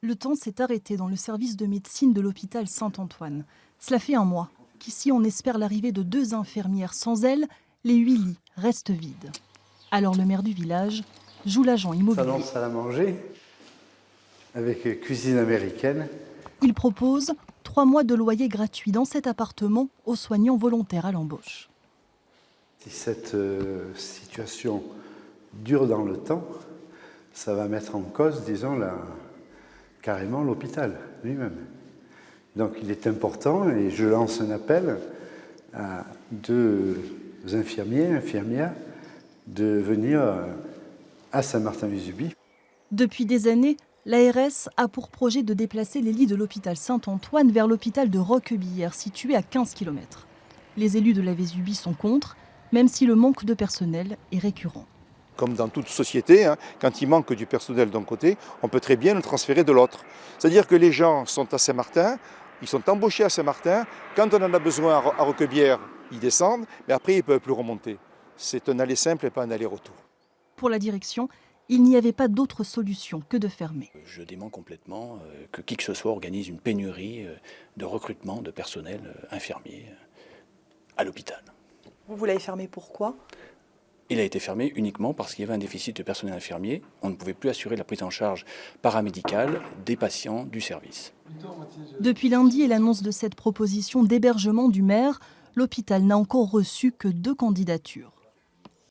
Le temps s'est arrêté dans le service de médecine de l'hôpital Saint-Antoine. Cela fait un mois qu'ici on espère l'arrivée de 2 infirmières. Sans elles, les 8 lits restent vides. Alors le maire du village joue l'agent immobilier. Salon salle à manger avec cuisine américaine. Il propose 3 mois de loyer gratuit dans cet appartement aux soignants volontaires à l'embauche. Si cette situation dure dans le temps, ça va mettre en cause, disons, carrément l'hôpital lui-même. Donc il est important, et je lance un appel à 2 infirmiers, infirmières, de venir à Saint-Martin-Vésubie. Depuis des années, l'ARS a pour projet de déplacer les lits de l'hôpital Saint-Antoine vers l'hôpital de Roquebillière, situé à 15 km. Les élus de la Vésubie sont contre, même si le manque de personnel est récurrent. Comme dans toute société, quand il manque du personnel d'un côté, on peut très bien le transférer de l'autre. C'est-à-dire que les gens sont à Saint-Martin, ils sont embauchés à Saint-Martin, quand on en a besoin à Roquebillière, ils descendent, mais après ils ne peuvent plus remonter. C'est un aller simple et pas un aller-retour. Pour la direction, il n'y avait pas d'autre solution que de fermer. Je dément complètement que qui que ce soit organise une pénurie de recrutement de personnel infirmier à l'hôpital. Vous l'avez fermé pourquoi ? Il a été fermé uniquement parce qu'il y avait un déficit de personnel infirmier. On ne pouvait plus assurer la prise en charge paramédicale des patients du service. Depuis lundi et l'annonce de cette proposition d'hébergement du maire, l'hôpital n'a encore reçu que 2 candidatures.